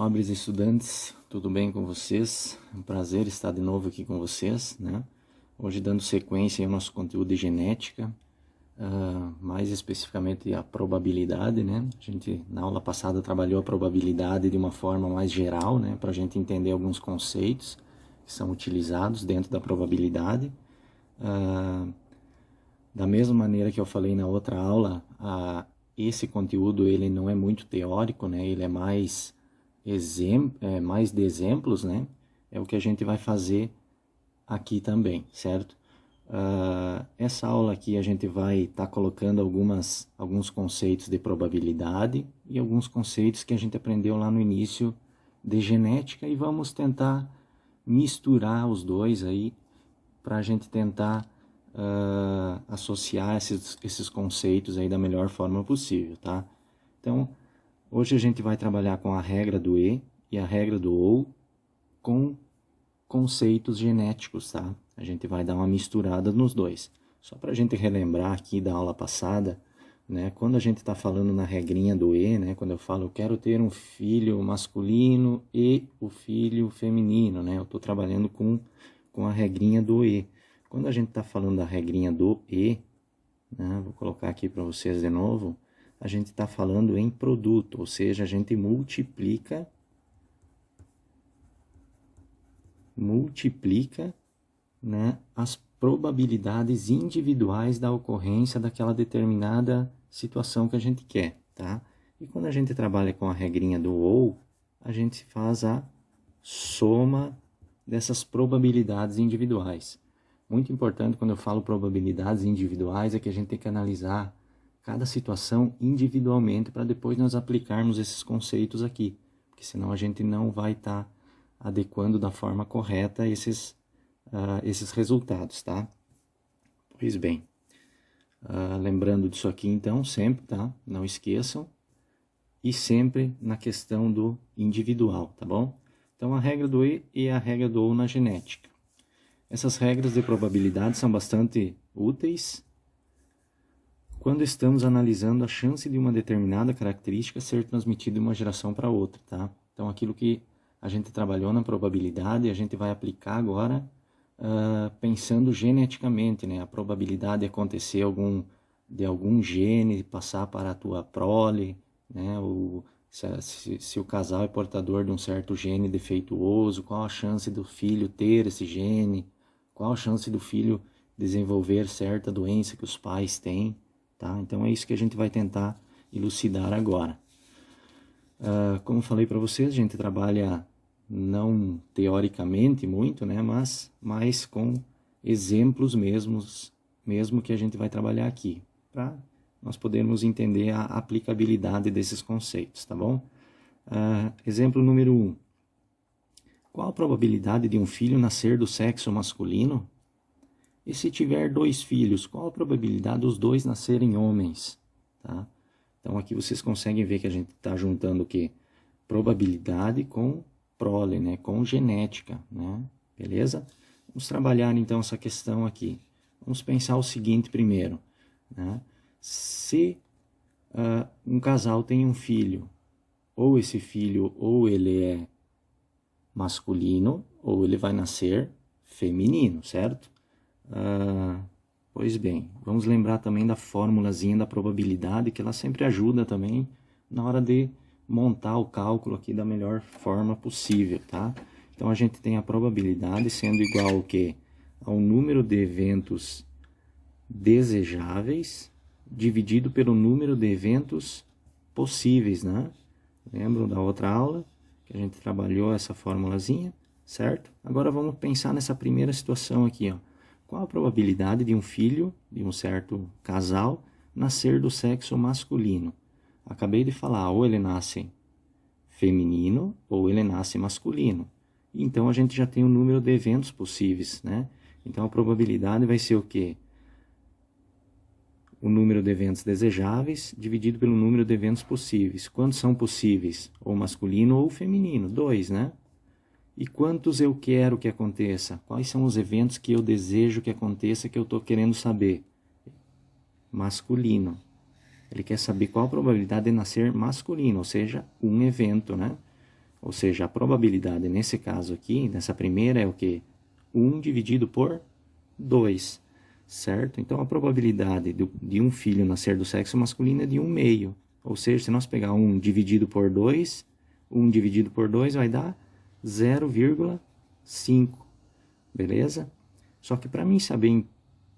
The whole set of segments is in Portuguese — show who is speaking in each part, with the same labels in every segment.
Speaker 1: Nobres estudantes, tudo bem com vocês? É um prazer estar de novo aqui com vocês, né? Hoje dando sequência ao nosso conteúdo de genética, mais especificamente a probabilidade, né? A gente na aula passada trabalhou a probabilidade de uma forma mais geral, né? Para a gente entender alguns conceitos que são utilizados dentro da probabilidade. Da mesma maneira que eu falei na outra aula, esse conteúdo ele não é muito teórico, né? Ele é mais de exemplos, né? É o que a gente vai fazer aqui também, certo? Essa aula aqui a gente vai estar colocando alguns conceitos de probabilidade e alguns conceitos que a gente aprendeu lá no início de genética e vamos tentar misturar os dois aí para a gente tentar associar esses conceitos aí da melhor forma possível, tá? Então, hoje a gente vai trabalhar com a regra do E e a regra do OU com conceitos genéticos, tá? A gente vai dar uma misturada nos dois. Só para a gente relembrar aqui da aula passada, né? Quando a gente está falando na regrinha do E, né? Quando eu falo eu quero ter um filho masculino e o filho feminino, né? Eu estou trabalhando com a regrinha do E. Quando a gente está falando da regrinha do E, né? Vou colocar aqui para vocês de novo, a gente está falando em produto, ou seja, a gente multiplica, né, as probabilidades individuais da ocorrência daquela determinada situação que a gente quer, tá? E quando a gente trabalha com a regrinha do OU, a gente faz a soma dessas probabilidades individuais. Muito importante quando eu falo probabilidades individuais é que a gente tem que analisar cada situação individualmente para depois nós aplicarmos esses conceitos aqui, porque senão a gente não vai estar adequando da forma correta esses resultados, tá? Pois bem, lembrando disso aqui então, sempre, tá? Não esqueçam, e sempre na questão do individual, tá bom? Então a regra do E e a regra do OU na genética. Essas regras de probabilidade são bastante úteis quando estamos analisando a chance de uma determinada característica ser transmitida de uma geração para outra, tá? Então, aquilo que a gente trabalhou na probabilidade, a gente vai aplicar agora pensando geneticamente, né? A probabilidade de acontecer de algum gene passar para a tua prole, né? Se o casal é portador de um certo gene defeituoso, qual a chance do filho ter esse gene, qual a chance do filho desenvolver certa doença que os pais têm, tá? Então é isso que a gente vai tentar elucidar agora. Como falei para vocês, a gente trabalha não teoricamente muito, né? Mas mais com exemplos mesmo que a gente vai trabalhar aqui, para nós podermos entender a aplicabilidade desses conceitos, tá bom? Exemplo número 1. Qual a probabilidade de um filho nascer do sexo masculino? E se tiver 2 filhos, qual a probabilidade dos 2 nascerem homens? Tá? Então aqui vocês conseguem ver que a gente está juntando o quê? Probabilidade com prole, né? Com genética, né? Beleza? Vamos trabalhar então essa questão aqui. Vamos pensar o seguinte primeiro, né? Se um casal tem um filho, ou esse filho ou ele é masculino, ou ele vai nascer feminino, certo? Pois bem, vamos lembrar também da formulazinha da probabilidade, que ela sempre ajuda também na hora de montar o cálculo aqui da melhor forma possível, tá? Então a gente tem a probabilidade sendo igual ao quê? Ao número de eventos desejáveis dividido pelo número de eventos possíveis, né? Lembram da outra aula que a gente trabalhou essa formulazinha, certo? Agora vamos pensar nessa primeira situação aqui, ó. Qual a probabilidade de um filho, de um certo casal, nascer do sexo masculino? Acabei de falar, ou ele nasce feminino, ou ele nasce masculino. Então, a gente já tem o número de eventos possíveis, né? Então, a probabilidade vai ser o quê? O número de eventos desejáveis dividido pelo número de eventos possíveis. Quantos são possíveis? Ou masculino ou feminino? 2, né? E quantos eu quero que aconteça? Quais são os eventos que eu desejo que aconteça, que eu estou querendo saber? Masculino. Ele quer saber qual a probabilidade de nascer masculino, ou seja, um evento, né? Ou seja, a probabilidade nesse caso aqui, nessa primeira, é o quê? 1 dividido por 2, certo? Então, a probabilidade de um filho nascer do sexo masculino é de 1/2. Ou seja, se nós pegar 1 dividido por 2, 1 dividido por 2 vai dar 0,5, beleza? Só que para mim saber em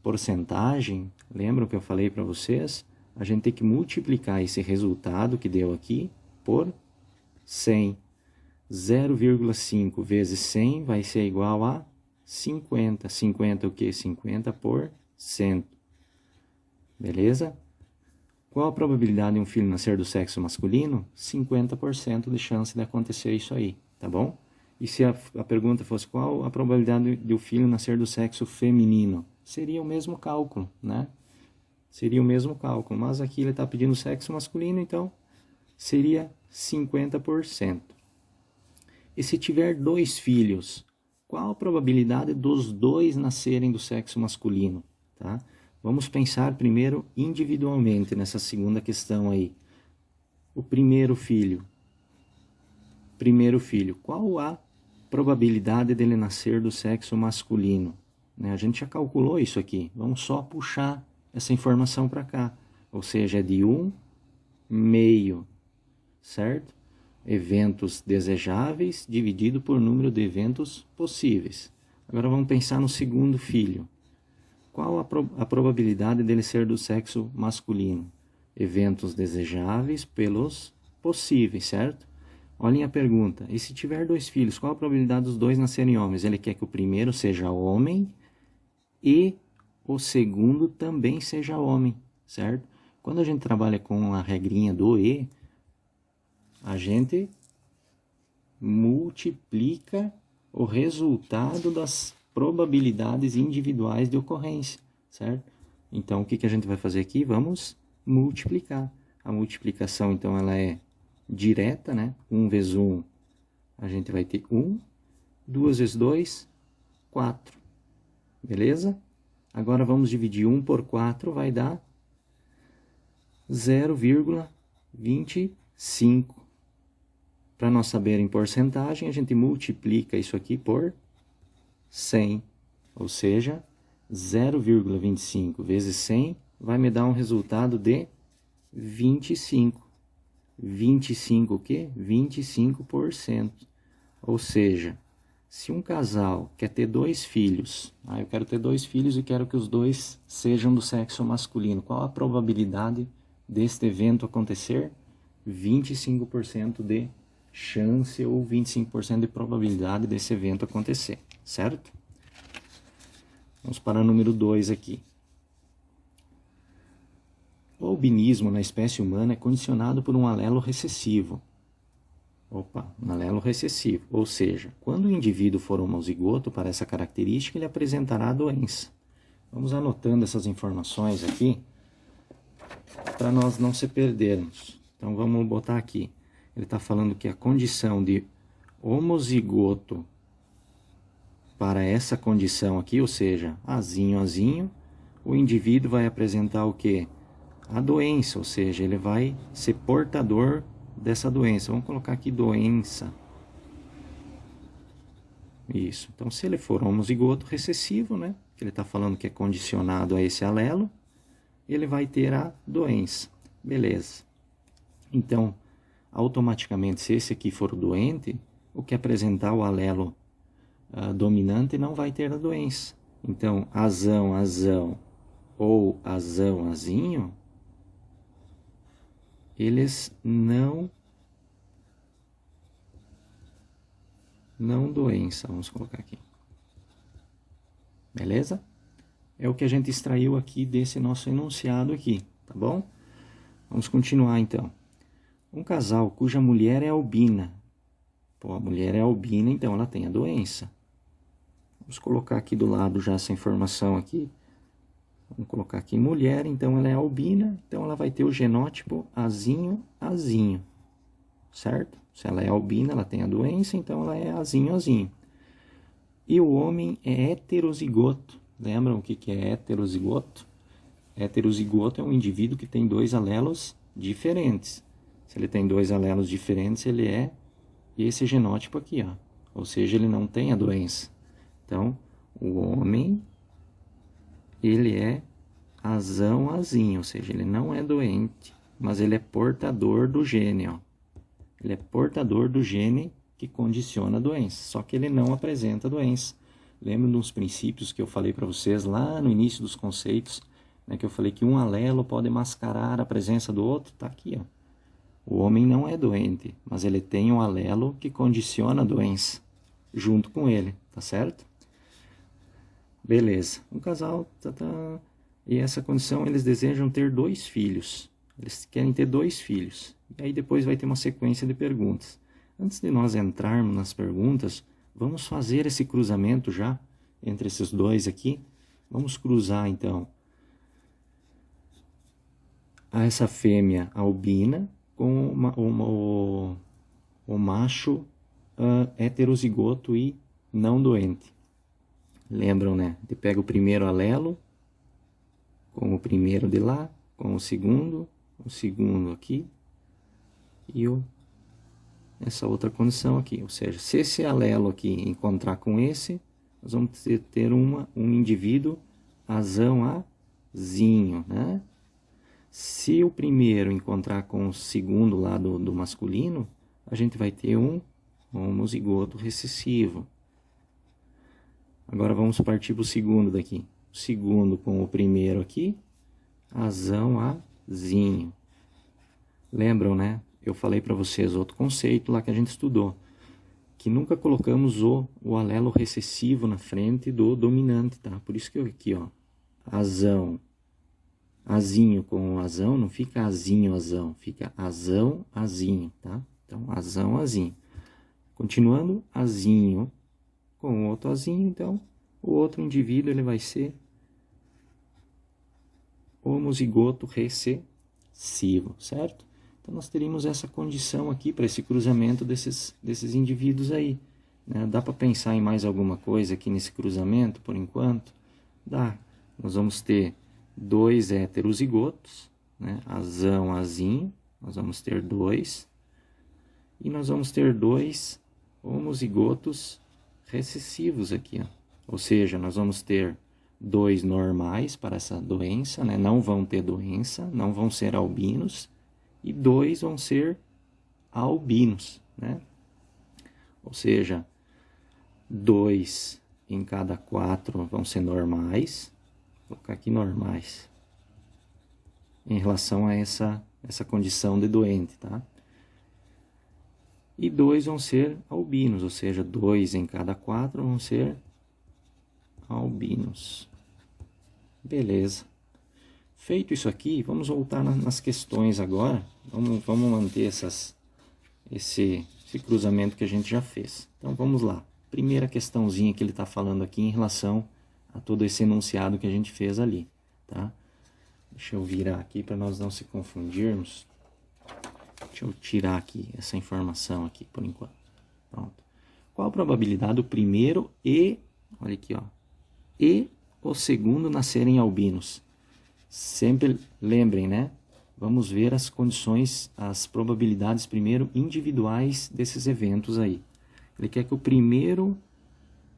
Speaker 1: porcentagem, lembram que eu falei para vocês? A gente tem que multiplicar esse resultado que deu aqui por 100. 0,5 vezes 100 vai ser igual a 50. 50 o quê? 50%. Beleza? Qual a probabilidade de um filho nascer do sexo masculino? 50% de chance de acontecer isso aí, tá bom? E se a pergunta fosse qual a probabilidade de o filho nascer do sexo feminino? Seria o mesmo cálculo, né? Seria o mesmo cálculo, mas aqui ele está pedindo sexo masculino, então seria 50%. E se tiver 2 filhos, qual a probabilidade dos 2 nascerem do sexo masculino? Tá? Vamos pensar primeiro individualmente nessa segunda questão aí. O primeiro filho, qual a probabilidade dele nascer do sexo masculino? Né? A gente já calculou isso aqui, vamos só puxar essa informação para cá. Ou seja, é de 1/2, certo? Eventos desejáveis dividido por número de eventos possíveis. Agora vamos pensar no segundo filho. Qual a probabilidade dele ser do sexo masculino? Eventos desejáveis pelos possíveis, certo? Olhem a pergunta. E se tiver 2 filhos, qual a probabilidade dos 2 nascerem homens? Ele quer que o primeiro seja homem e o segundo também seja homem, certo? Quando a gente trabalha com a regrinha do E, a gente multiplica o resultado das probabilidades individuais de ocorrência, certo? Então, o que a gente vai fazer aqui? Vamos multiplicar. A multiplicação, então, ela é direta, né? 1 vezes 1, a gente vai ter 1. 2 vezes 2, 4. Beleza? Agora, vamos dividir 1 por 4, vai dar 0,25. Para nós saber em porcentagem, a gente multiplica isso aqui por 100. Ou seja, 0,25 vezes 100 vai me dar um resultado de 25. 25 o quê? 25%. Ou seja, se um casal quer ter 2 filhos, eu quero ter 2 filhos e quero que os 2 sejam do sexo masculino, qual a probabilidade deste evento acontecer? 25% de chance ou 25% de probabilidade desse evento acontecer, certo? Vamos para o número 2 aqui. O albinismo na espécie humana é condicionado por um alelo recessivo. Um alelo recessivo. Ou seja, quando o indivíduo for homozigoto para essa característica, ele apresentará a doença. Vamos anotando essas informações aqui para nós não se perdermos. Então, vamos botar aqui. Ele está falando que a condição de homozigoto para essa condição aqui, ou seja, azinho, o indivíduo vai apresentar o quê? A doença, ou seja, ele vai ser portador dessa doença. Vamos colocar aqui doença. Isso. Então, se ele for homozigoto recessivo, né? Que ele está falando que é condicionado a esse alelo, ele vai ter a doença. Beleza. Então, automaticamente, se esse aqui for doente, o que apresentar o alelo dominante não vai ter a doença. Então, azão ou azinho, eles não doença, vamos colocar aqui. Beleza? É o que a gente extraiu aqui desse nosso enunciado aqui, tá bom? Vamos continuar então. Um casal cuja mulher é albina. A mulher é albina, então ela tem a doença. Vamos colocar aqui do lado já essa informação aqui. Vamos colocar aqui mulher, então ela é albina, então ela vai ter o genótipo azinho, certo? Se ela é albina, ela tem a doença, então ela é azinho. E o homem é heterozigoto. Lembram o que é heterozigoto? Heterozigoto é um indivíduo que tem 2 alelos diferentes. Se ele tem 2 alelos diferentes, ele é esse genótipo aqui, ó. Ou seja, ele não tem a doença. Então, o homem, ele é azão azinho, ou seja, ele não é doente, mas ele é portador do gene, ó. Ele é portador do gene que condiciona a doença, só que ele não apresenta doença. Lembra dos princípios que eu falei para vocês lá no início dos conceitos, né, que eu falei que um alelo pode mascarar a presença do outro? Tá aqui, ó. O homem não é doente, mas ele tem um alelo que condiciona a doença junto com ele, tá certo? Beleza. Um casal e essa condição eles desejam ter 2 filhos. Eles querem ter 2 filhos. E aí depois vai ter uma sequência de perguntas. Antes de nós entrarmos nas perguntas, vamos fazer esse cruzamento já entre esses dois aqui. Vamos cruzar então essa fêmea albina com o macho heterozigoto e não doente. Lembram, né? Ele pega o primeiro alelo com o primeiro de lá, com o segundo aqui e essa outra condição aqui. Ou seja, se esse alelo aqui encontrar com esse, nós vamos ter um indivíduo azão azinho, né? Se o primeiro encontrar com o segundo lá do masculino, a gente vai ter um homozigoto recessivo. Agora vamos partir para o segundo daqui. O segundo com o primeiro aqui, azão azinho. Lembram, né? Eu falei para vocês outro conceito lá que a gente estudou, que nunca colocamos o alelo recessivo na frente do dominante, tá? Por isso que eu aqui, ó, azão, azinho com o azão, não fica azinho, azão, fica azão, azinho, tá? Então, azão, azinho. Continuando, azinho com o outro azinho, então, o outro indivíduo ele vai ser homozigoto recessivo, certo? Então, nós teríamos essa condição aqui para esse cruzamento desses indivíduos aí, né? Dá para pensar em mais alguma coisa aqui nesse cruzamento, por enquanto? Dá. Nós vamos ter 2 heterozigotos, né? Azão, azinho, nós vamos ter 2. E nós vamos ter 2 homozigotos recessivos aqui, ó. Ou seja, nós vamos ter 2 normais para essa doença, né? Não vão ter doença, não vão ser albinos, e 2 vão ser albinos, né? Ou seja, 2 em cada 4 vão ser normais. Vou colocar aqui normais, em relação a essa condição de doente, tá? E 2 vão ser albinos, ou seja, 2 em cada 4 vão ser albinos. Beleza. Feito isso aqui, vamos voltar nas questões agora. Vamos manter esse cruzamento que a gente já fez. Então vamos lá. Primeira questãozinha que ele está falando aqui em relação a todo esse enunciado que a gente fez ali, tá? Deixa eu virar aqui para nós não se confundirmos. Deixa eu tirar aqui essa informação aqui por enquanto. Pronto. Qual a probabilidade do primeiro olha aqui, ó, e o segundo nascerem albinos? Sempre lembrem, né? Vamos ver as condições, as probabilidades primeiro individuais desses eventos aí. Ele quer que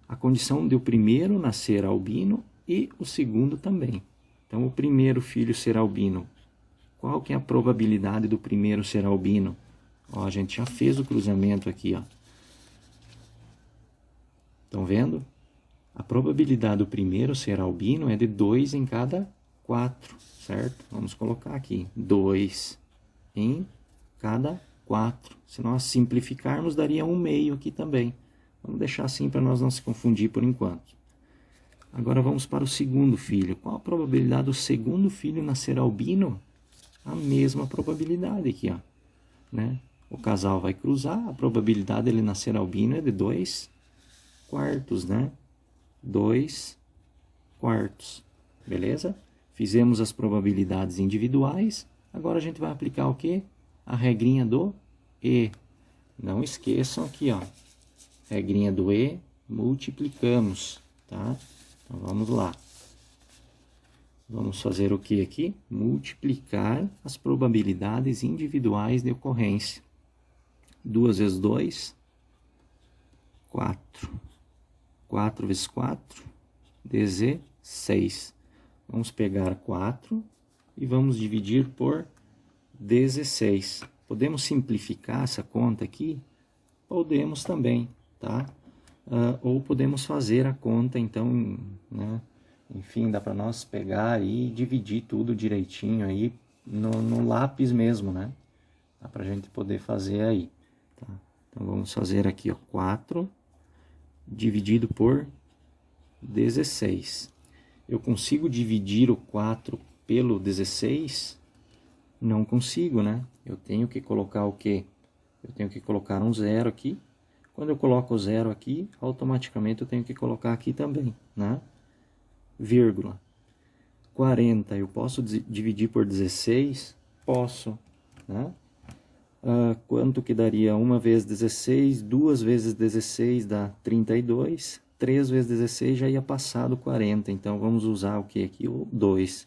Speaker 1: a condição de o primeiro nascer albino e o segundo também. Então, o primeiro filho ser albino. Qual que é a probabilidade do primeiro ser albino? Ó, a gente já fez o cruzamento aqui, ó. Estão vendo? A probabilidade do primeiro ser albino é de 2 em cada 4, certo? Vamos colocar aqui, 2 em cada 4. Se nós simplificarmos, daria 1/2 aqui também. Vamos deixar assim para nós não se confundir por enquanto. Agora vamos para o segundo filho. Qual a probabilidade do segundo filho nascer albino? A mesma probabilidade aqui, ó, né? O casal vai cruzar, a probabilidade dele nascer albino é de 2/4, né? 2/4, beleza? Fizemos as probabilidades individuais, agora a gente vai aplicar o quê? A regrinha do E. Não esqueçam aqui, ó, regrinha do E, multiplicamos, tá? Então vamos lá. Vamos fazer o que aqui? Multiplicar as probabilidades individuais de ocorrência. 2 vezes 2, 4. 4 vezes 4, 16. Vamos pegar 4 e vamos dividir por 16. Podemos simplificar essa conta aqui? Podemos também, tá? Ou podemos fazer a conta, então, né? Enfim, dá para nós pegar e dividir tudo direitinho aí no lápis mesmo, né? Dá para a gente poder fazer aí, tá? Então, vamos fazer aqui, ó, 4 dividido por 16. Eu consigo dividir o 4 pelo 16? Não consigo, né? Eu tenho que colocar o quê? Eu tenho que colocar um zero aqui. Quando eu coloco o zero aqui, automaticamente eu tenho que colocar aqui também, né? Vírgula. 40 eu posso dividir por 16? Posso, né? Quanto que daria 1 vezes 16? 2 vezes 16 dá 32. 3 vezes 16 já ia passar do 40. Então, vamos usar o que aqui? O 2.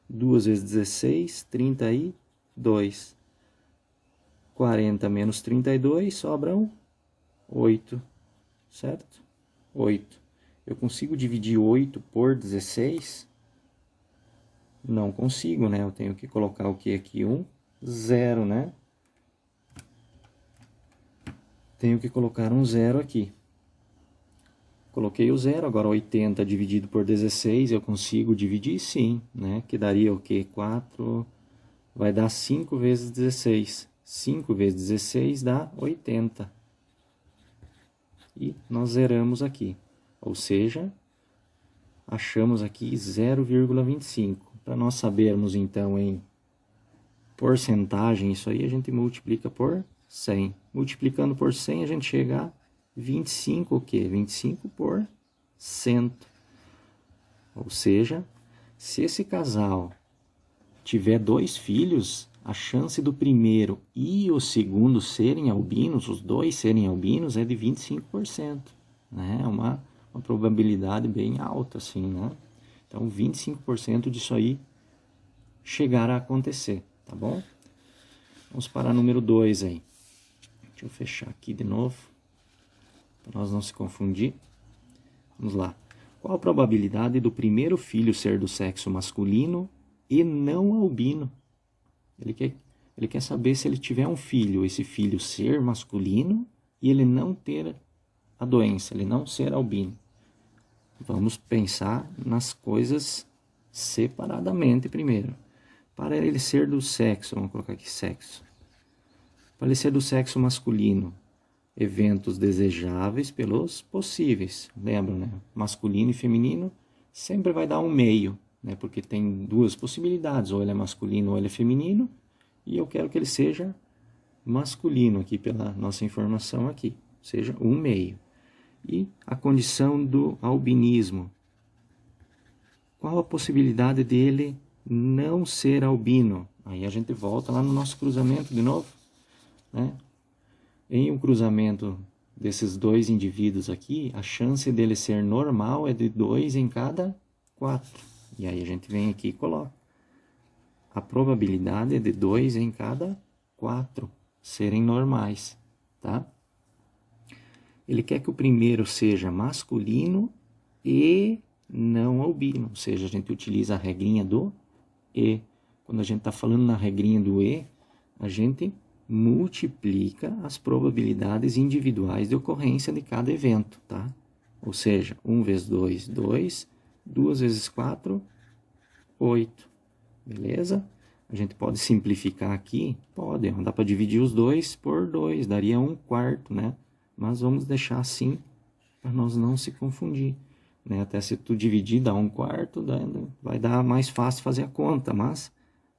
Speaker 1: 2 vezes 16, 32. 40 menos 32, sobram 8, certo? 8. Eu consigo dividir 8 por 16? Não consigo, né? Eu tenho que colocar o que aqui? 0, né? Tenho que colocar um 0 aqui. Coloquei o 0, agora 80 dividido por 16, eu consigo dividir? Sim, né? Que daria o quê? 4, vai dar 5 vezes 16. 5 vezes 16 dá 80. E nós zeramos aqui. Ou seja, achamos aqui 0,25. Para nós sabermos, então, em porcentagem, isso aí a gente multiplica por 100. Multiplicando por 100, a gente chega a 25 o quê? 25%. Ou seja, se esse casal tiver 2 filhos, a chance do primeiro e o segundo serem albinos, os dois serem albinos, é de 25%. Né? É uma probabilidade bem alta, assim, né? Então, 25% disso aí chegar a acontecer, tá bom? Vamos para número 2 aí. Deixa eu fechar aqui de novo, para nós não se confundir. Vamos lá. Qual a probabilidade do primeiro filho ser do sexo masculino e não albino? Ele quer saber se ele tiver um filho, esse filho ser masculino e ele não ter a doença, ele não ser albino. Vamos pensar nas coisas separadamente primeiro. Para ele ser do sexo, vamos colocar aqui sexo. Para ele ser do sexo masculino, eventos desejáveis pelos possíveis. Lembra, né? Masculino e feminino sempre vai dar um meio, né? Porque tem 2 possibilidades, ou ele é masculino ou ele é feminino, e eu quero que ele seja masculino aqui pela nossa informação aqui, seja um meio. E a condição do albinismo. Qual a possibilidade dele não ser albino? Aí a gente volta lá no nosso cruzamento de novo, né? Em um cruzamento desses 2 indivíduos aqui, a chance dele ser normal é de 2 em cada 4. E aí a gente vem aqui e coloca. A probabilidade é de 2 em cada 4 serem normais, tá? Ele quer que o primeiro seja masculino e não albino. Ou seja, a gente utiliza a regrinha do E. Quando a gente está falando na regrinha do E, a gente multiplica as probabilidades individuais de ocorrência de cada evento, tá? Ou seja, 1 vezes 2, 2. 2 vezes 4, 8. Beleza? A gente pode simplificar aqui? Pode. Dá para dividir os 2 por 2. Daria 1/4, né? Mas vamos deixar assim para nós não se confundir, né? Até se tu dividir dá 1/4, vai dar mais fácil fazer a conta, mas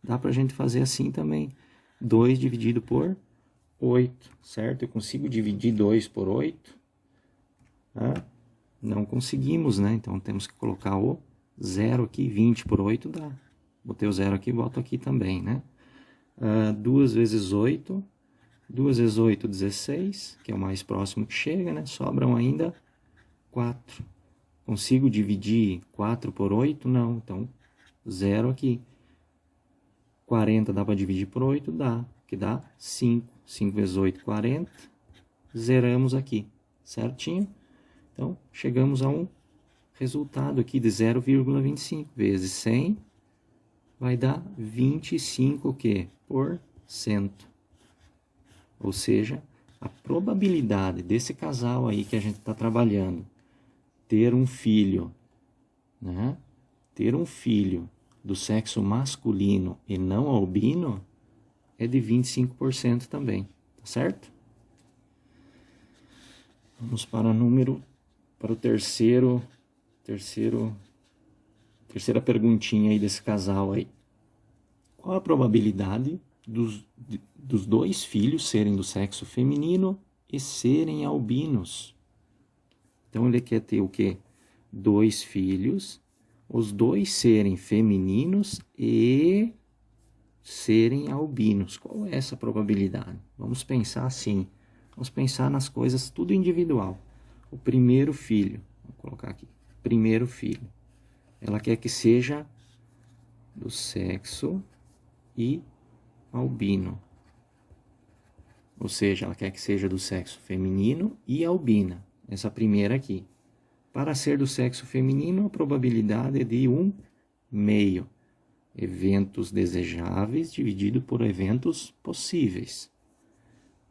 Speaker 1: dá para a gente fazer assim também. 2 dividido por 8, certo? Eu consigo dividir 2 por 8? Não conseguimos, né? Então temos que colocar o 0 aqui. 20 por 8 dá. Botei o 0 aqui e boto aqui também, né? 2 vezes 8. 2 vezes 8, 16, que é o mais próximo que chega, né? Sobram ainda 4. Consigo dividir 4 por 8? Não. Então, 0 aqui. 40 dá para dividir por 8? Dá. Que dá 5. 5 vezes 8, 40. Zeramos aqui, certinho? Então, chegamos a um resultado aqui de 0,25 vezes 100 vai dar 25 o quê? Por cento. Ou seja, a probabilidade desse casal aí que a gente está trabalhando ter um filho, né? Ter um filho do sexo masculino e não albino é de 25% também, tá certo? Vamos para o terceira perguntinha aí desse casal aí. Qual a probabilidade dos dois filhos serem do sexo feminino e serem albinos? Então ele quer ter o quê? 2 filhos, os dois serem femininos e serem albinos. Qual é essa probabilidade? Vamos pensar assim. Vamos pensar nas coisas tudo individual. O primeiro filho, vou colocar aqui, primeiro filho. Ela quer que seja do sexo e albino. Ou seja, ela quer que seja do sexo feminino e albina. Essa primeira aqui. Para ser do sexo feminino, a probabilidade é de 1/2. Eventos desejáveis dividido por eventos possíveis.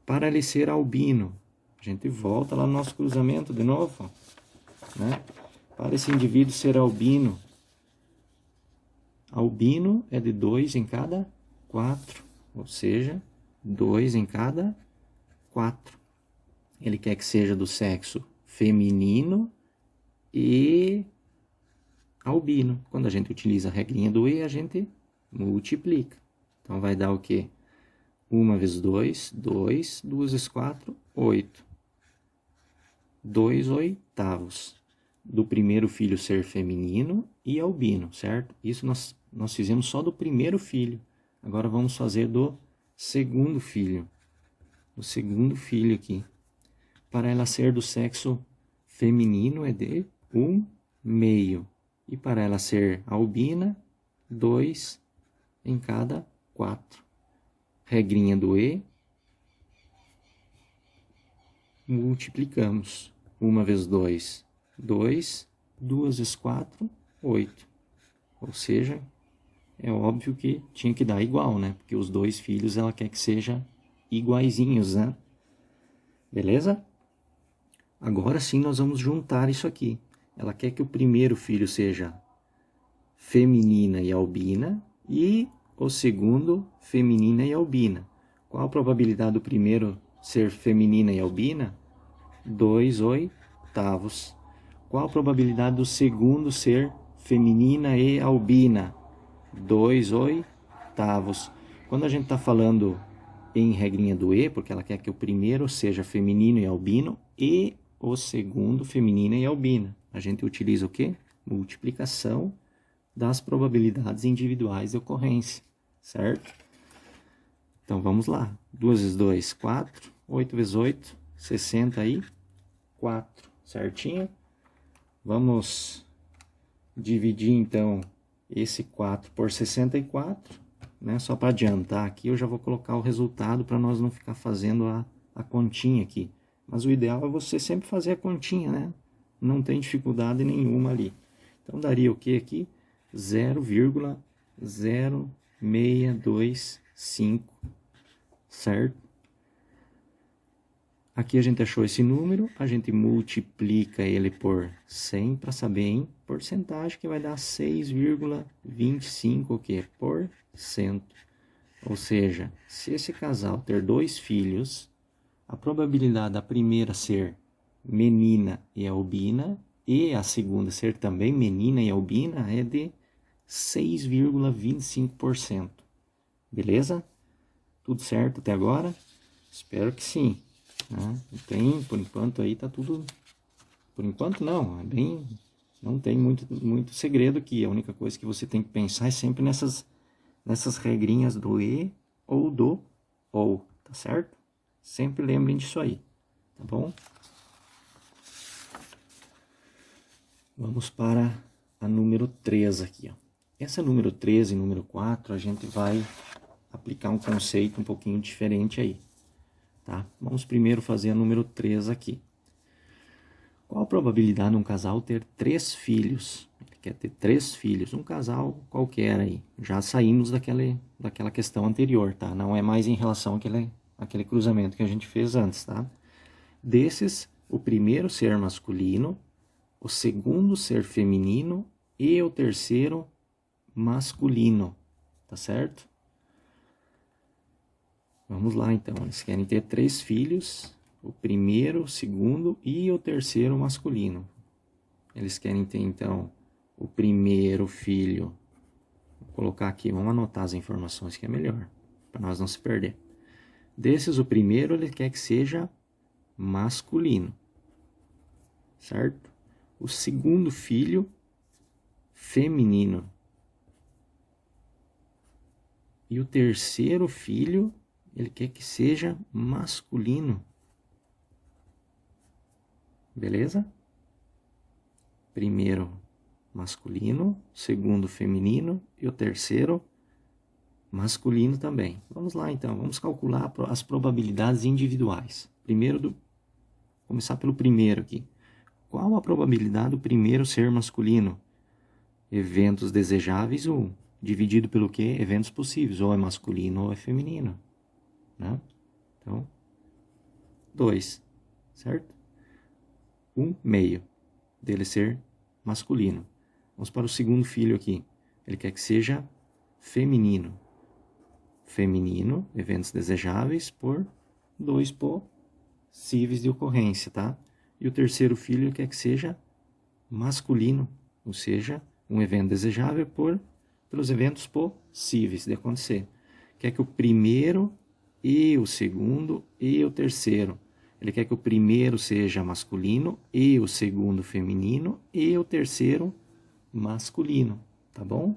Speaker 1: Para ele ser albino, a gente volta lá no nosso cruzamento de novo, né? Para esse indivíduo ser albino, albino é de 2 em cada 4, ou seja, 2 em cada 4. Ele quer que seja do sexo feminino e albino. Quando a gente utiliza a regrinha do E, a gente multiplica. Então vai dar o quê? 1 vezes 2, 2, 2 vezes 4, 8. 2 oitavos do primeiro filho ser feminino e albino, certo? Isso nós fizemos só do primeiro filho. Agora vamos fazer do segundo filho. O segundo filho aqui. Para ela ser do sexo feminino é de 1/2. E para ela ser albina, 2 em cada 4. Regrinha do E. Multiplicamos. 1 vezes 2, 2. 2 vezes 4, 8. Ou seja, é óbvio que tinha que dar igual, né? Porque os dois filhos ela quer que sejam iguaizinhos, né? Beleza? Agora sim nós vamos juntar isso aqui. Ela quer que o primeiro filho seja feminina e albina e o segundo feminina e albina. Qual a probabilidade do primeiro ser feminina e albina? 2 oitavos. Qual a probabilidade do segundo ser feminina e albina? 2 oitavos. Quando a gente está falando em regrinha do E, porque ela quer que o primeiro seja feminino e albino e o segundo feminina e albina. A gente utiliza o quê? Multiplicação das probabilidades individuais de ocorrência, certo? Então vamos lá. 2 vezes 2, 4. 8 vezes 8, 64, certinho? Vamos dividir então esse 4 por 64, né? Só para adiantar aqui, eu já vou colocar o resultado para nós não ficar fazendo a continha aqui. Mas o ideal é você sempre fazer a continha, né? Não tem dificuldade nenhuma ali. Então daria o que aqui? 0,0625, certo? Aqui a gente achou esse número, a gente multiplica ele por 100 para saber em porcentagem, que vai dar 6,25 o quê? Por cento. Ou seja, se esse casal ter 2 filhos, a probabilidade da primeira ser menina e albina e a segunda ser também menina e albina é de 6,25%. Beleza? Tudo certo até agora? Espero que sim. Por enquanto aí tá tudo... Por enquanto não, não tem muito segredo aqui. A única coisa que você tem que pensar é sempre nessas regrinhas do E ou do OU, tá certo? Sempre lembrem disso aí, tá bom? Vamos para a número 3 aqui, ó. Essa número 3 e número 4, a gente vai aplicar um conceito um pouquinho diferente aí, tá? Vamos primeiro fazer a número 3 aqui. Qual a probabilidade de um casal ter 3 filhos? Ele quer ter 3 filhos, um casal qualquer aí. Já saímos daquela questão anterior, tá? Não é mais em relação àquele cruzamento que a gente fez antes, tá? Desses, o primeiro ser masculino, o segundo ser feminino e o terceiro masculino, tá certo? Vamos lá então, eles querem ter 3 filhos, o primeiro, o segundo e o terceiro masculino. Eles querem ter então o primeiro filho, vou colocar aqui, vamos anotar as informações que é melhor, para nós não se perder. Desses, o primeiro ele quer que seja masculino, certo? O segundo filho, feminino. E o terceiro filho, ele quer que seja masculino. Beleza? Primeiro masculino, segundo feminino e o terceiro masculino também. Vamos lá então, vamos calcular as probabilidades individuais. Começar pelo primeiro aqui. Qual a probabilidade do primeiro ser masculino? Eventos desejáveis 1, dividido pelo quê? Eventos possíveis, ou é masculino ou é feminino, né? Então, 2, certo? 1 meio dele ser masculino. Vamos para o segundo filho aqui. Ele quer que seja feminino. Feminino, eventos desejáveis por 2 possíveis de ocorrência, tá? E o terceiro filho ele quer que seja masculino, ou seja, um evento desejável pelos eventos possíveis de acontecer. Quer que o primeiro e o segundo e o terceiro. Ele quer que o primeiro seja masculino e o segundo feminino e o terceiro masculino, tá bom?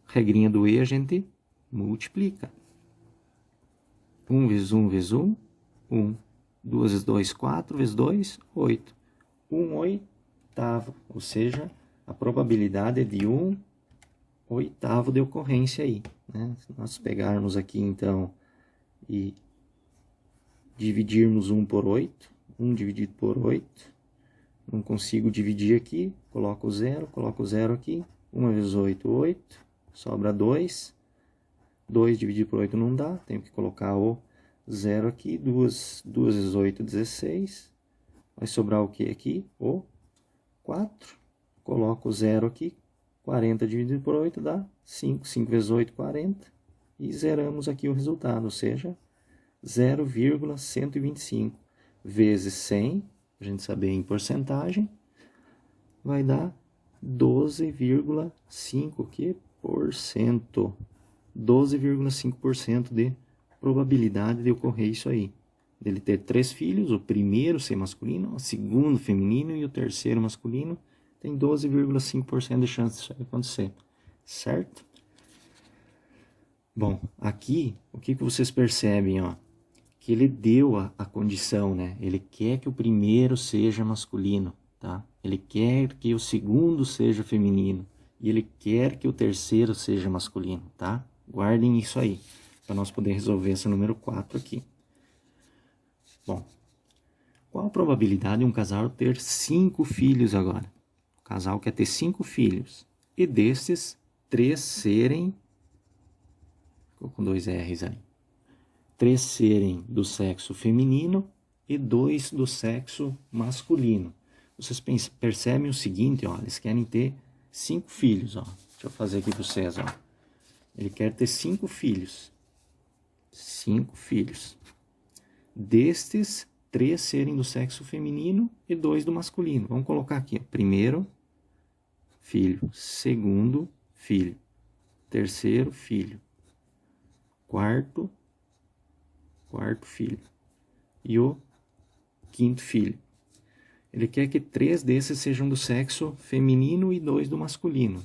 Speaker 1: Regrinha do E a gente multiplica. 1 vezes 1 vezes 1, 1. 2 vezes 2, 4 vezes 2, 8. 1 oitavo, ou seja, a probabilidade é de 1 oitavo de ocorrência aí, né? Se nós pegarmos aqui então e dividirmos 1 por 8, 1 dividido por 8, não consigo dividir aqui, coloco o 0 aqui, 1 vezes 8, 8, sobra 2, 2 dividido por 8 não dá, tenho que colocar o 0 aqui, 2 vezes 8, 16, vai sobrar o que aqui? O 4, coloco o 0 aqui, 40 dividido por 8 dá 5, 5 vezes 8, 40, e zeramos aqui o resultado, ou seja, 0,125 vezes 100, a gente saber em porcentagem, vai dar 12,5% que por cento. 12,5% de probabilidade de ocorrer isso aí. Dele ter 3 filhos, o primeiro ser masculino, o segundo feminino e o terceiro masculino, tem 12,5% de chance disso acontecer, certo? Bom, aqui, o que vocês percebem, ó? Que ele deu a condição, né? Ele quer que o primeiro seja masculino, tá? Ele quer que o segundo seja feminino. E ele quer que o terceiro seja masculino, tá? Guardem isso aí, para nós poder resolver esse número 4 aqui. Bom, qual a probabilidade de um casal ter 5 filhos agora? O casal quer ter 5 filhos. E desses, 3 serem... Ficou com 2 R's aí. 3 serem do sexo feminino e 2 do sexo masculino. Vocês percebem o seguinte, ó, eles querem ter 5 filhos, ó. Deixa eu fazer aqui para vocês, ó. Ele quer ter 5 filhos. 5 filhos. Destes, 3 serem do sexo feminino e 2 do masculino. Vamos colocar aqui, ó. Primeiro filho, segundo filho, terceiro filho, quarto filho e o quinto filho. Ele quer que 3 desses sejam do sexo feminino e 2 do masculino.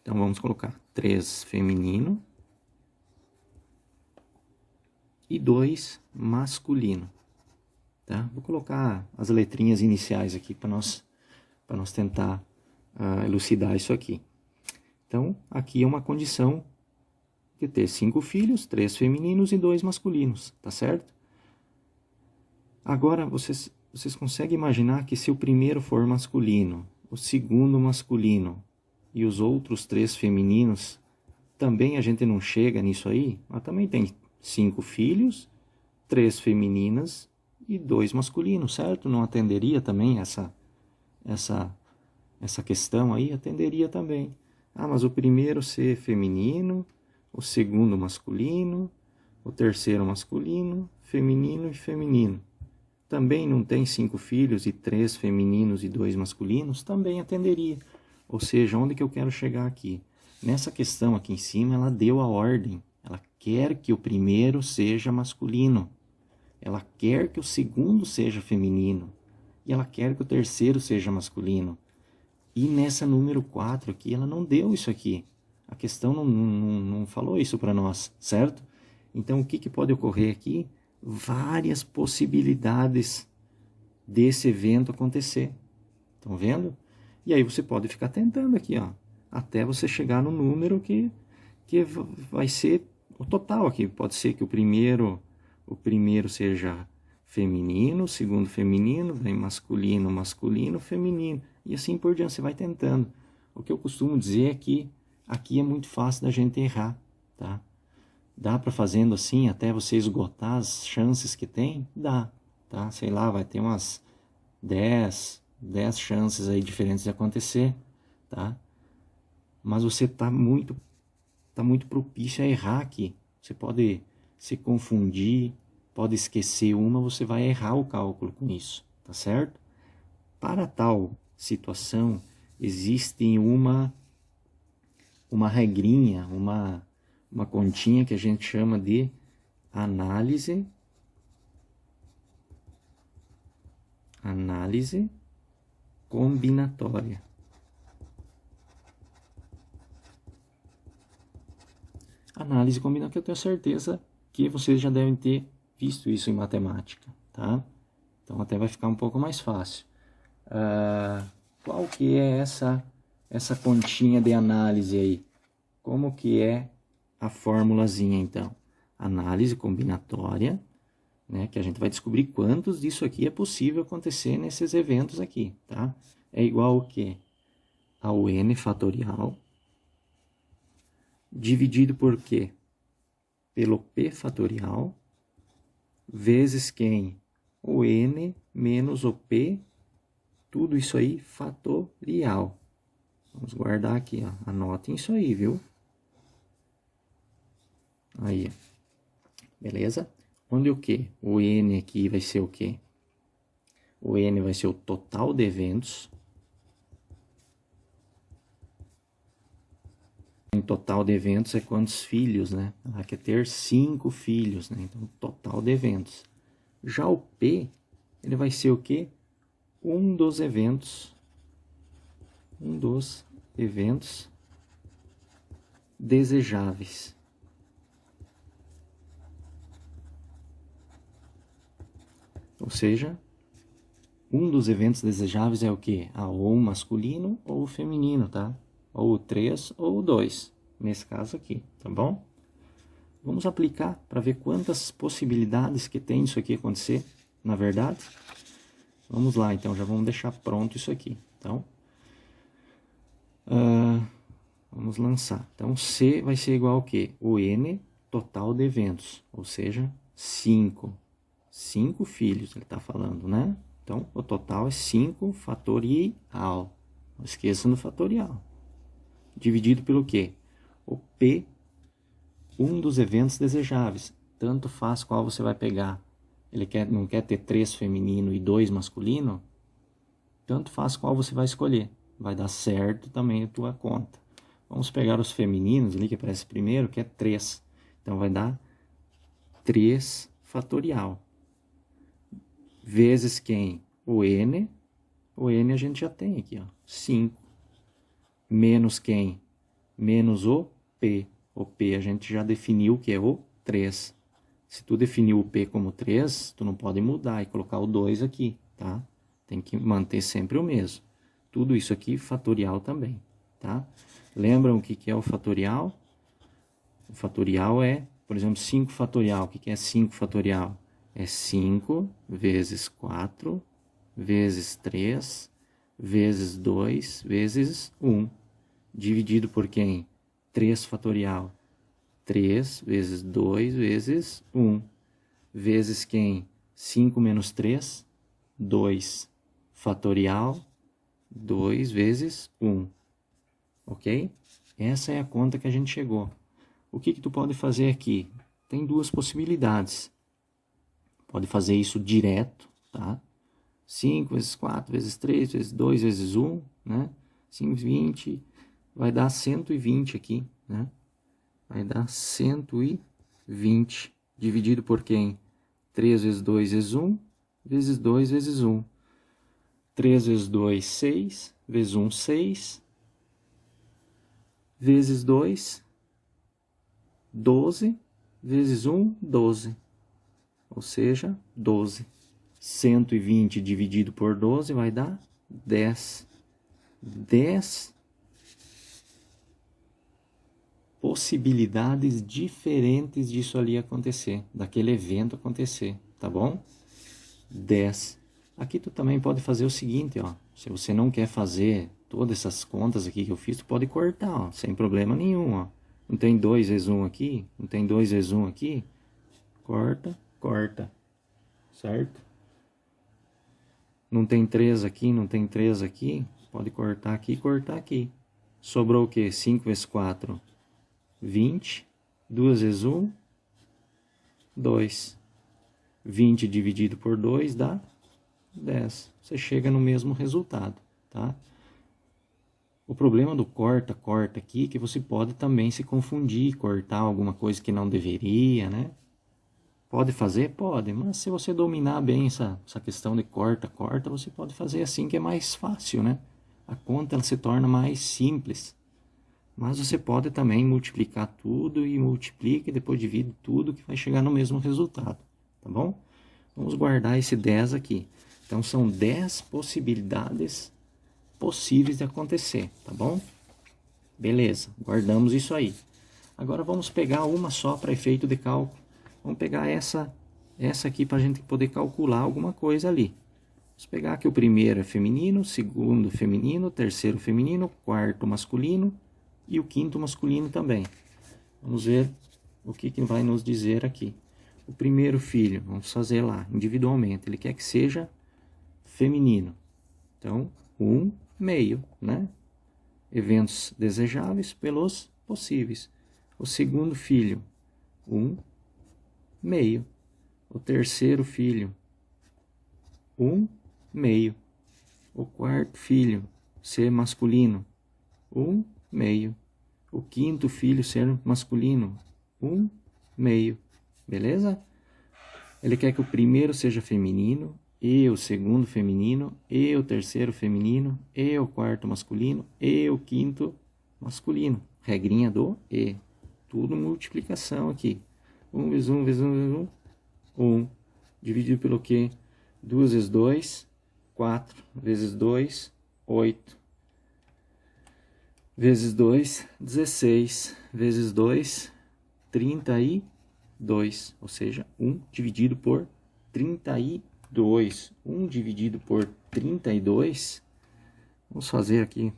Speaker 1: Então vamos colocar 3 feminino e 2 masculino, tá? Vou colocar as letrinhas iniciais aqui para nós tentar elucidar isso aqui. Então aqui é uma condição de ter 5 filhos, 3 femininos e 2 masculinos, tá certo? Agora vocês vocês conseguem imaginar que se o primeiro for masculino, o segundo masculino e os outros 3 femininos, também a gente não chega nisso aí? Mas também tem 5 filhos, 3 femininas e 2 masculinos, certo? Não atenderia também essa questão aí? Atenderia também. Ah, mas o primeiro ser feminino, o segundo masculino, o terceiro masculino, feminino e feminino. Também não tem 5 filhos e 3 femininos e 2 masculinos? Também atenderia. Ou seja, onde que eu quero chegar aqui? Nessa questão aqui em cima, ela deu a ordem. Ela quer que o primeiro seja masculino. Ela quer que o segundo seja feminino. E ela quer que o terceiro seja masculino. E nessa número 4 aqui, ela não deu isso aqui. A questão não falou isso para nós, certo? Então, o que pode ocorrer aqui? Várias possibilidades desse evento acontecer. Estão vendo? E aí você pode ficar tentando aqui, ó, até você chegar no número que vai ser o total aqui. Pode ser que o primeiro seja feminino, o segundo feminino, vem masculino, masculino, feminino. E assim por diante, você vai tentando. O que eu costumo dizer é que aqui é muito fácil da gente errar, tá? Dá para fazendo assim até você esgotar as chances que tem? Dá, tá? Sei lá, vai ter umas 10 chances aí diferentes de acontecer, tá? Mas você tá muito propício a errar aqui. Você pode se confundir, pode esquecer uma, você vai errar o cálculo com isso, tá certo? Para tal situação, existe uma regrinha, uma continha que a gente chama de análise combinatória. Análise combinatória, que eu tenho certeza que vocês já devem ter visto isso em matemática, tá? Então até vai ficar um pouco mais fácil. Qual que é essa continha de análise aí? Como que é a formulazinha então? Análise combinatória, né, que a gente vai descobrir quantos disso aqui é possível acontecer nesses eventos aqui, tá? É igual ao quê? Ao n fatorial dividido por quê? Pelo p fatorial vezes quem? O n menos o p, tudo isso aí fatorial. Vamos guardar aqui, ó. Anotem isso aí, viu? Aí, beleza? Onde o quê? O n aqui vai ser o quê? O n vai ser o total de eventos. Em total de eventos é quantos filhos, né? Ela quer ter 5 filhos, né? Então, total de eventos. Já o P, ele vai ser o quê? Um dos eventos desejáveis. Ou seja, um dos eventos desejáveis é o quê? Ou o masculino ou o feminino, tá? Ou o 3 ou o 2, nesse caso aqui, tá bom? Vamos aplicar para ver quantas possibilidades que tem isso aqui acontecer, na verdade. Vamos lá, então, já vamos deixar pronto isso aqui. Então, vamos lançar. Então, C vai ser igual ao quê? O N total de eventos, ou seja, 5. 5 filhos, ele está falando, né? Então, o total é 5 fatorial. Não esqueçam do fatorial. Dividido pelo quê? O P, um dos eventos desejáveis. Tanto faz qual você vai pegar. Ele não quer ter 3 feminino e 2 masculino? Tanto faz qual você vai escolher. Vai dar certo também a tua conta. Vamos pegar os femininos ali, que aparece primeiro, que é 3. Então, vai dar 3 fatorial. Vezes quem? O N. O N a gente já tem aqui, ó, 5. Menos quem? Menos o P. O P a gente já definiu que é o 3. Se tu definiu o P como 3, tu não pode mudar e colocar o 2 aqui, tá? Tem que manter sempre o mesmo. Tudo isso aqui fatorial também, tá? Lembram o que é o fatorial? O fatorial é, por exemplo, 5 fatorial. O que é 5 fatorial? É 5 vezes 4 vezes 3, vezes 2, vezes 1. Dividido por quem? 3 fatorial. 3 vezes 2 vezes 1. Vezes quem? 5 menos 3, 2 fatorial, 2 vezes 1. Ok? Essa é a conta que a gente chegou. O que tu pode fazer aqui? Tem duas possibilidades. Pode fazer isso direto, tá? 5 vezes 4 vezes 3 vezes 2 vezes 1, né? 5, 20, vai dar 120 aqui, né? Vai dar 120, dividido por quem? 3 vezes 2 vezes 1, vezes 2 vezes 1. 3 vezes 2, 6, vezes 1, 6, vezes 2, 12, vezes 1, 12. Ou seja, 12. 120 dividido por 12 vai dar 10. 10 possibilidades diferentes disso ali acontecer, daquele evento acontecer, tá bom? 10. Aqui tu também pode fazer o seguinte, ó. Se você não quer fazer todas essas contas aqui que eu fiz, tu pode cortar, ó, sem problema nenhum, ó. Não tem 2 vezes 1 aqui? Não tem 2 vezes 1 aqui? Corta, corta. Certo? Não tem 3 aqui, não tem 3 aqui? Pode cortar aqui e cortar aqui. Sobrou o quê? 5 vezes 4, 20. 2 vezes 1, 2. 20 dividido por 2 dá 10. Você chega no mesmo resultado, tá? O problema do corta aqui é que você pode também se confundir, cortar alguma coisa que não deveria, né? Pode fazer? Pode, mas se você dominar bem essa questão de corta, você pode fazer assim que é mais fácil, né? A conta ela se torna mais simples. Mas você pode também multiplicar tudo e multiplica e depois divide tudo que vai chegar no mesmo resultado, tá bom? Vamos guardar esse 10 aqui. Então, são 10 possibilidades possíveis de acontecer, tá bom? Beleza, guardamos isso aí. Agora, vamos pegar uma só para efeito de cálculo. Vamos pegar essa aqui para a gente poder calcular alguma coisa ali. Vamos pegar que o primeiro é feminino, o segundo feminino, o terceiro feminino, o quarto masculino e o quinto masculino também. Vamos ver o que vai nos dizer aqui. O primeiro filho, vamos fazer lá, individualmente. Ele quer que seja feminino. Então, 1 meio, né? Eventos desejáveis pelos possíveis. O segundo filho, 1 meio. O terceiro filho, 1 meio. O quarto filho, ser masculino, 1 meio. O quinto filho, ser masculino, 1 meio. Beleza? Ele quer que o primeiro seja feminino, e o segundo feminino, e o terceiro feminino, e o quarto masculino, e o quinto masculino. Regrinha do E. Tudo multiplicação aqui. 1 vezes 1 vezes 1 vezes 1. 1. Dividido pelo quê? 2 vezes 2, 4. Vezes 2, 8. Vezes 2, 16. Vezes 2, 32. Ou seja, 1 dividido por 32. 1 dividido por 32. Vamos fazer aqui,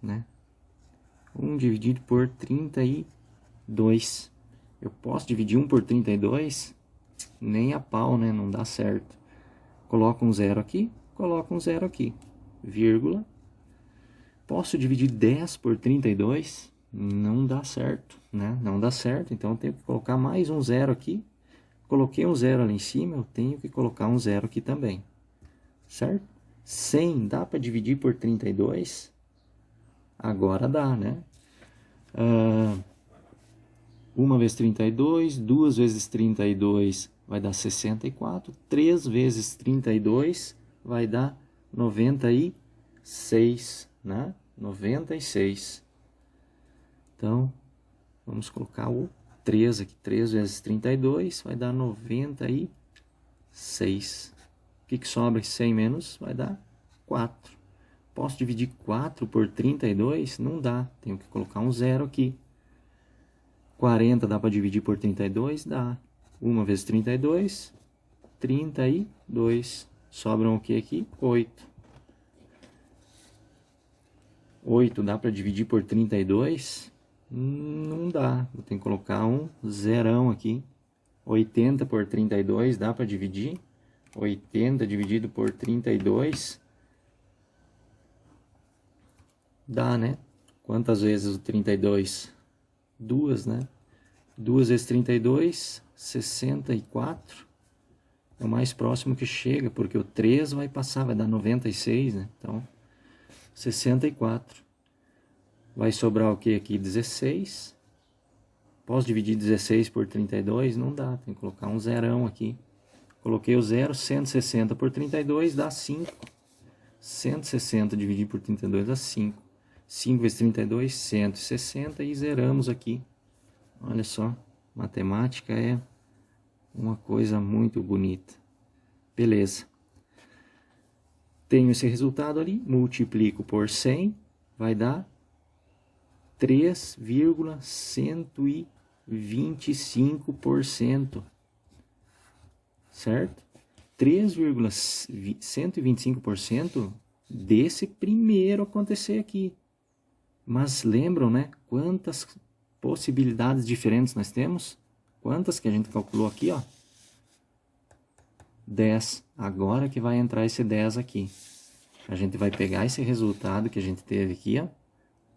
Speaker 1: né? 1 dividido por 32. Eu posso dividir 1 por 32? Nem a pau, né? Não dá certo. Coloca um zero aqui, coloca um zero aqui. Vírgula. Posso dividir 10 por 32? Não dá certo, né? Não dá certo, então eu tenho que colocar mais um zero aqui. Coloquei um zero ali em cima, eu tenho que colocar um zero aqui também. Certo? 100 dá para dividir por 32? Agora dá, né? 1 vezes 32, 2 vezes 32 vai dar 64, 3 vezes 32 vai dar 96, né? 96. Então, vamos colocar o 3 aqui. 3 vezes 32 vai dar 96. O que sobra? 100 menos vai dar 4. Posso dividir 4 por 32? Não dá. Tenho que colocar um zero aqui. 40 dá para dividir por 32? Dá. 1 vezes 32, 32. Sobram o que aqui? 8. 8 dá para dividir por 32? Não dá. Eu tenho que colocar um zerão aqui. 80 por 32 dá para dividir? 80 dividido por 32 dá, né? Quantas vezes o 32? 2, né? 2 vezes 32, 64. É o mais próximo que chega, porque o 3 vai passar, vai dar 96, né? Então, 64. Vai sobrar o que aqui? 16. Posso dividir 16 por 32? Não dá, tem que colocar um zerão aqui. Coloquei o zero, 160 por 32 dá 5. 160 dividido por 32 dá 5. 5 vezes 32, 160 e zeramos aqui. Olha só, matemática é uma coisa muito bonita. Beleza. Tenho esse resultado ali, multiplico por 100, vai dar 3,125%. Certo? 3,125% desse primeiro acontecer aqui. Mas lembram, né? Quantas possibilidades diferentes nós temos? Quantas que a gente calculou aqui, ó? 10. Agora que vai entrar esse 10 aqui. A gente vai pegar esse resultado que a gente teve aqui, ó.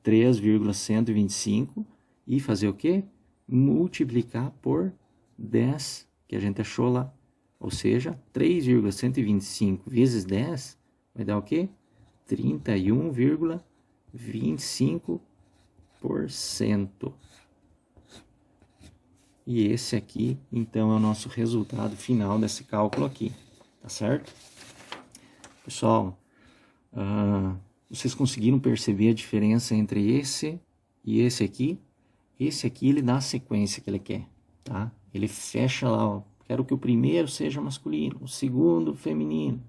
Speaker 1: 3,125 e fazer o quê? Multiplicar por 10 que a gente achou lá. Ou seja, 3,125 vezes 10 vai dar o quê? 31,25%. E esse aqui, então, é o nosso resultado final desse cálculo aqui. Tá certo? Pessoal, vocês conseguiram perceber a diferença entre esse e esse aqui? Esse aqui, ele dá a sequência que ele quer, tá? Ele fecha lá, ó. Quero que o primeiro seja masculino, o segundo feminino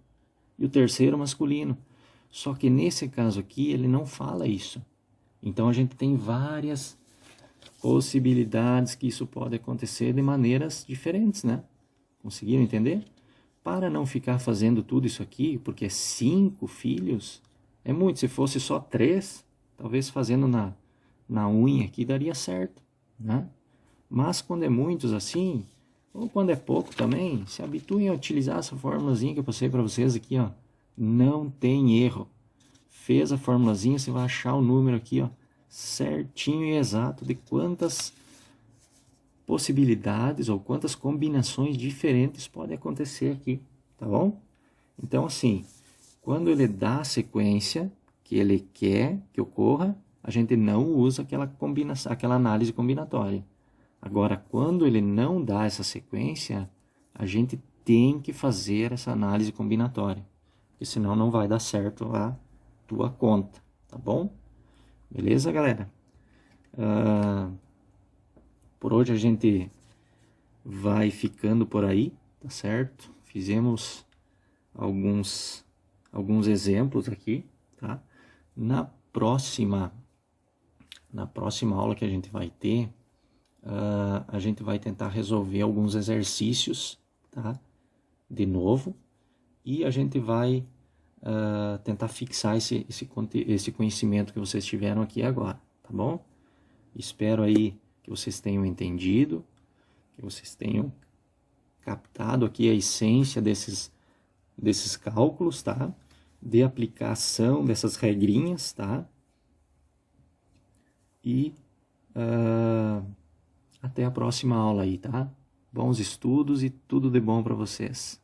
Speaker 1: e o terceiro masculino. Só que nesse caso aqui, ele não fala isso. Então, a gente tem várias possibilidades que isso pode acontecer de maneiras diferentes, né? Conseguiram entender? Para não ficar fazendo tudo isso aqui, porque 5 filhos é muito. Se fosse só 3, talvez fazendo na unha aqui daria certo, né? Mas quando é muitos assim, ou quando é pouco também, se habituem a utilizar essa formulazinha que eu passei para vocês aqui, ó. Não tem erro. Fez a formulazinha, você vai achar o número aqui, ó, certinho e exato de quantas possibilidades ou quantas combinações diferentes podem acontecer aqui, tá bom? Então, assim, quando ele dá a sequência que ele quer que ocorra, a gente não usa aquela análise combinatória. Agora, quando ele não dá essa sequência, a gente tem que fazer essa análise combinatória, porque senão não vai dar certo a tua conta, tá bom? Beleza, galera? Por hoje a gente vai ficando por aí, tá certo? Fizemos alguns exemplos aqui, tá? Na próxima aula que a gente vai ter, a gente vai tentar resolver alguns exercícios, tá? De novo, e a gente vai tentar fixar esse conhecimento que vocês tiveram aqui agora, tá bom? Espero aí que vocês tenham entendido, que vocês tenham captado aqui a essência desses cálculos, tá? De aplicação dessas regrinhas, tá? E até a próxima aula aí, tá? Bons estudos e tudo de bom para vocês.